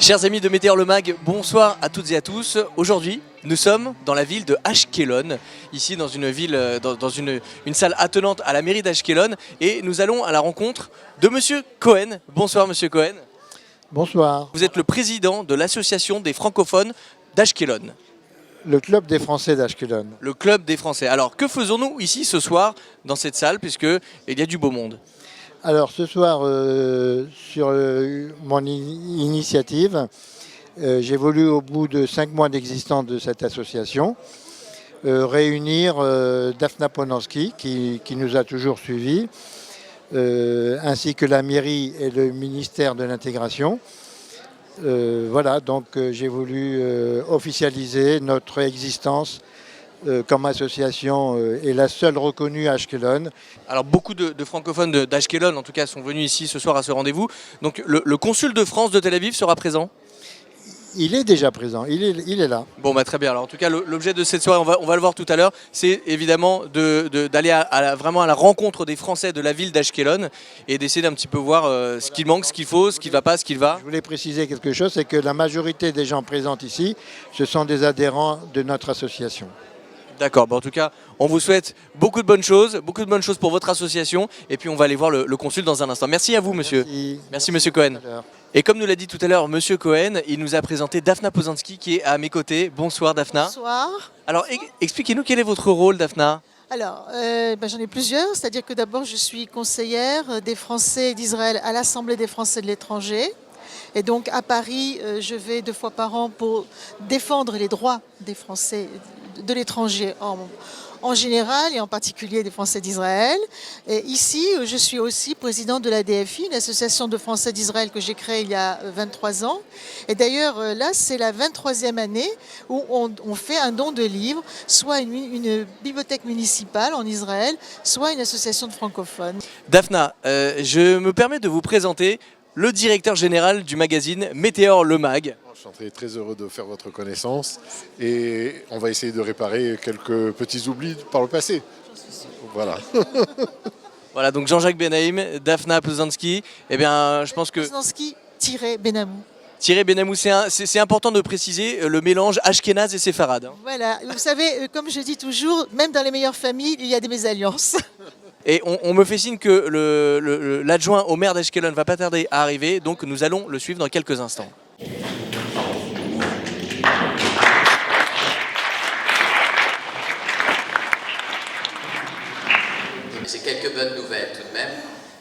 Chers amis de Météor le Mag, bonsoir à toutes et à tous. Aujourd'hui, nous sommes dans la ville de Ashkelon, ici dans une ville, dans une salle attenante à la mairie d'Ashkelon, et nous allons à la rencontre de Monsieur Cohen. Bonsoir Monsieur Cohen. Bonsoir. Vous êtes le président de l'association des francophones d'Ashkelon. Le club des Français d'Ashkelon. Le club des Français. Alors, que faisons-nous ici ce soir dans cette salle, puisqu'il y a du beau monde? Alors ce soir, sur mon initiative, j'ai voulu au bout de 5 mois d'existence de cette association, réunir Daphna Polanski, qui nous a toujours suivis, ainsi que la mairie et le ministère de l'intégration. Voilà, donc j'ai voulu officialiser notre existence comme association est la seule reconnue à Ashkelon. Alors beaucoup de francophones d'Ashkelon en tout cas sont venus ici ce soir à ce rendez-vous. Donc le consul de France de Tel Aviv sera présent? Il est déjà présent, il est là. Bon bah très bien, alors en tout cas l'objet de cette soirée, on va le voir tout à l'heure, c'est évidemment d'aller vraiment à la rencontre des Français de la ville d'Ashkelon et d'essayer d'un petit peu voir ce qu'il manque, ce qu'il faut, ce qui ne va pas, ce qui va. Je voulais préciser quelque chose, c'est que la majorité des gens présents ici, ce sont des adhérents de notre association. D'accord, bon, en tout cas, on vous souhaite beaucoup de bonnes choses pour votre association. Et puis on va aller voir le consul dans un instant. Merci à vous, monsieur. Merci monsieur Cohen. Et comme nous l'a dit tout à l'heure, monsieur Cohen, il nous a présenté Daphna Polanski qui est à mes côtés. Bonsoir Daphna. Bonsoir. Alors expliquez-nous quel est votre rôle, Daphna. Alors, j'en ai plusieurs, c'est-à-dire que d'abord je suis conseillère des Français d'Israël à l'Assemblée des Français de l'étranger. Et donc à Paris, je vais 2 fois par an pour défendre les droits des Français de l'étranger en général et en particulier des Français d'Israël. Et ici, je suis aussi présidente de la DFI, une association de Français d'Israël que j'ai créée il y a 23 ans. Et d'ailleurs, là, c'est la 23e année où on fait un don de livres, soit une bibliothèque municipale en Israël, soit une association de francophones. Daphna, je me permets de vous présenter le directeur général du magazine Météor le Mag. Je suis très heureux de faire votre connaissance et on va essayer de réparer quelques petits oublis par le passé. Voilà. Voilà, donc Jean-Jacques Benaïm, Daphna Polanski, eh bien je pense que... Polanski-Benamou. Thierry Benamou, c'est important de préciser le mélange ashkénaze et séfarade. Hein. Voilà, vous savez, comme je dis toujours, même dans les meilleures familles, il y a des mésalliances. Et on me fait signe que l'adjoint au maire d'Ashkelon va pas tarder à arriver, donc nous allons le suivre dans quelques instants. J'ai quelques bonnes nouvelles tout de même.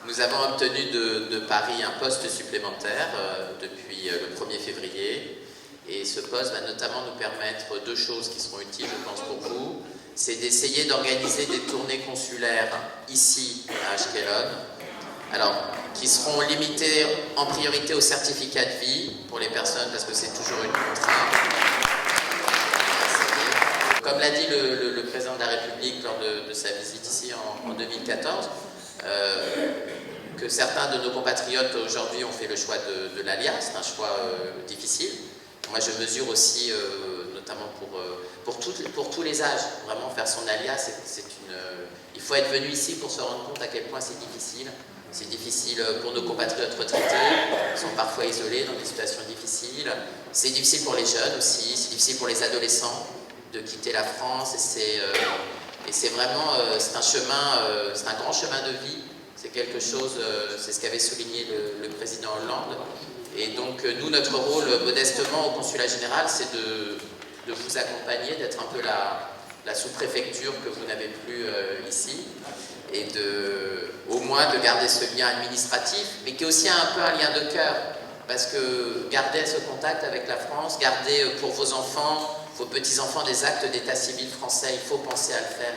Nous avons obtenu de Paris un poste supplémentaire depuis le 1er février. Et ce poste va notamment nous permettre 2 choses qui seront utiles, je pense, pour vous. C'est d'essayer d'organiser des tournées consulaires ici à Ashkelon, alors qui seront limitées en priorité au certificat de vie pour les personnes, parce que c'est toujours une contrainte. Comme l'a dit le président de la République lors de sa visite ici en 2014, que certains de nos compatriotes aujourd'hui ont fait le choix de l'ALIA, c'est un choix difficile. Moi je mesure aussi, notamment pour tous les âges, vraiment faire son ALIA, il faut être venu ici pour se rendre compte à quel point c'est difficile. C'est difficile pour nos compatriotes retraités, qui sont parfois isolés dans des situations difficiles. C'est difficile pour les jeunes aussi, c'est difficile pour les adolescents de quitter la France. Et c'est vraiment c'est un grand chemin de vie. C'est quelque chose, c'est ce qu'avait souligné le président Hollande. Et donc nous, notre rôle modestement au consulat général, c'est de vous accompagner, d'être un peu la sous-préfecture que vous n'avez plus ici, et au moins de garder ce lien administratif, mais qui est aussi un peu un lien de cœur, parce que garder ce contact avec la France, garder pour vos enfants, vos petits-enfants des actes d'état civil français, il faut penser à le faire,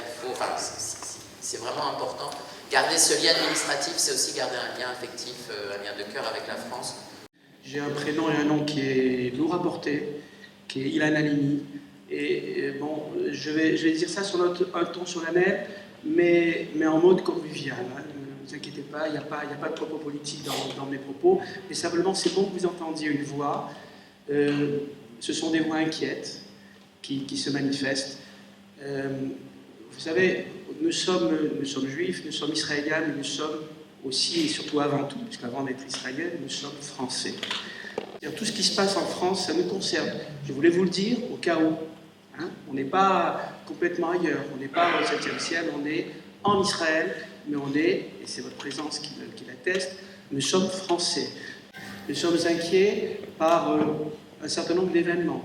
c'est vraiment important. Garder ce lien administratif, c'est aussi garder un lien affectif, un lien de cœur avec la France. J'ai un prénom et un nom qui est lourd à porter, qui est Ilan Halimi. Et bon, je vais dire ça sur un ton solennel, mais en mode convivial. Hein. Ne vous inquiétez pas, il n'y a pas de propos politiques dans mes propos, mais simplement c'est bon que vous entendiez une voix. Ce sont des voix inquiètes qui se manifestent. Vous savez, nous sommes juifs, nous sommes israéliens, mais nous sommes aussi et surtout avant tout, puisqu'avant d'être israéliens, nous sommes français. Tout ce qui se passe en France, ça nous concerne. Je voulais vous le dire au cas où. Hein, on n'est pas complètement ailleurs, on n'est pas au 7e ciel, on est en Israël, mais on est, et c'est votre présence qui l'atteste, nous sommes français. Nous sommes inquiets par un certain nombre d'événements.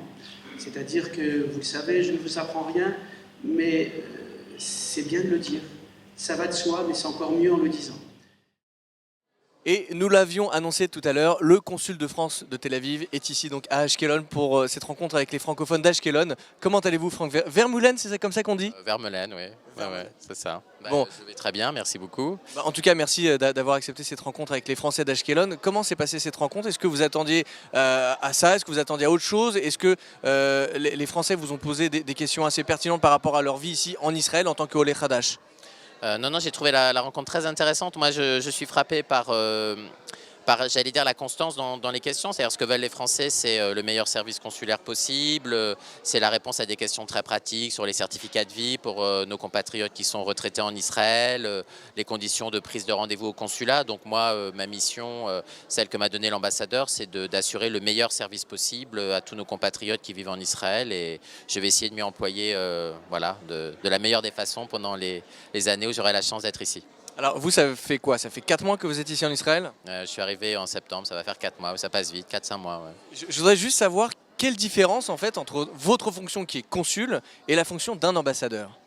C'est-à-dire que, vous le savez, je ne vous apprends rien, mais c'est bien de le dire. Ça va de soi, mais c'est encore mieux en le disant. Et nous l'avions annoncé tout à l'heure, le consul de France de Tel Aviv est ici donc à Ashkelon pour cette rencontre avec les francophones d'Ashkelon. Comment allez-vous, Franck Vermeulen, c'est comme ça qu'on dit? Vermeulen, oui, ouais, c'est ça. Bon. Je vais très bien, merci beaucoup. En tout cas, merci d'avoir accepté cette rencontre avec les Français d'Ashkelon. Comment s'est passée cette rencontre? Est-ce que vous attendiez à ça? Est-ce que vous attendiez à autre chose? Est-ce que les Français vous ont posé des questions assez pertinentes par rapport à leur vie ici en Israël en tant qu'Olé Hadash? Non, j'ai trouvé la rencontre très intéressante. Moi, je suis frappé par j'allais dire, la constance dans les questions. C'est-à-dire ce que veulent les Français, c'est le meilleur service consulaire possible, c'est la réponse à des questions très pratiques sur les certificats de vie pour nos compatriotes qui sont retraités en Israël, les conditions de prise de rendez-vous au consulat. Donc moi, ma mission, celle que m'a donnée l'ambassadeur, c'est d'assurer le meilleur service possible à tous nos compatriotes qui vivent en Israël, et je vais essayer de m'y employer voilà, de la meilleure des façons pendant les années où j'aurai la chance d'être ici. Alors vous, ça fait quoi? Ça fait 4 mois que vous êtes ici en Israël? Je suis arrivé en septembre, ça va faire 4 mois, ça passe vite, 4-5 mois. Ouais. Je voudrais juste savoir quelle différence en fait entre votre fonction qui est consul et la fonction d'un ambassadeur.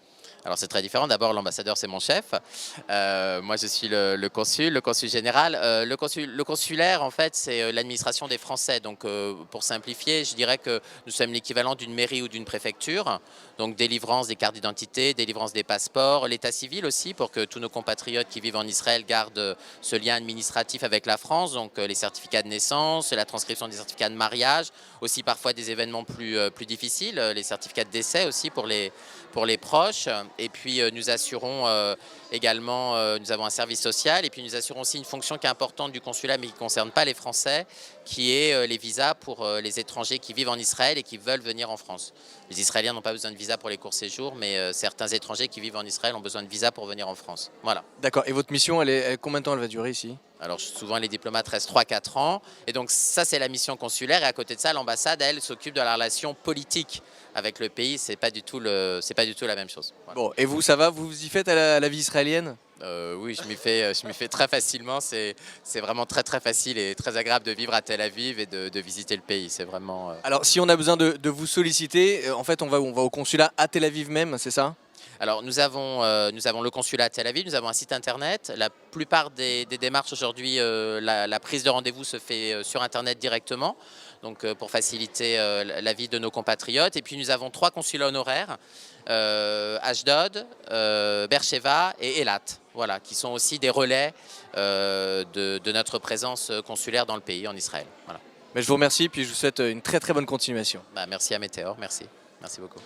Alors c'est très différent. D'abord, l'ambassadeur, c'est mon chef. Moi, je suis le consul général. Le consulaire, en fait, c'est l'administration des Français. Donc, pour simplifier, je dirais que nous sommes l'équivalent d'une mairie ou d'une préfecture. Donc, délivrance des cartes d'identité, délivrance des passeports, l'état civil aussi, pour que tous nos compatriotes qui vivent en Israël gardent ce lien administratif avec la France. Donc, les certificats de naissance, la transcription des certificats de mariage, aussi parfois des événements plus difficiles, les certificats de décès aussi pour les proches. Et puis nous assurons également, nous avons un service social, et puis nous assurons aussi une fonction qui est importante du consulat mais qui ne concerne pas les Français, qui est les visas pour les étrangers qui vivent en Israël et qui veulent venir en France. Les Israéliens n'ont pas besoin de visa pour les courts séjours, mais certains étrangers qui vivent en Israël ont besoin de visa pour venir en France. Voilà. D'accord, et votre mission, combien de temps elle va durer ici? Alors souvent les diplomates restent 3-4 ans, et donc ça c'est la mission consulaire, et à côté de ça l'ambassade, elle, s'occupe de la relation politique avec le pays. C'est pas du tout la même chose. Voilà. Bon, et vous, ça va? Vous y faites à la vie israélienne? Oui, je m'y fais très facilement. C'est vraiment très très facile et très agréable de vivre à Tel Aviv et de visiter le pays. C'est vraiment. Alors si on a besoin de vous solliciter, en fait on va au consulat à Tel Aviv même, c'est ça? Alors nous avons le consulat à Tel Aviv, nous avons un site internet. La plupart des démarches aujourd'hui, la prise de rendez-vous se fait sur internet directement, donc pour faciliter la vie de nos compatriotes. Et puis nous avons 3 consulats honoraires, Ashdod, Beersheva et Eilat, voilà, qui sont aussi des relais de notre présence consulaire dans le pays, en Israël. Voilà. Mais je vous remercie, puis je vous souhaite une très très bonne continuation. Merci à Météor, merci beaucoup.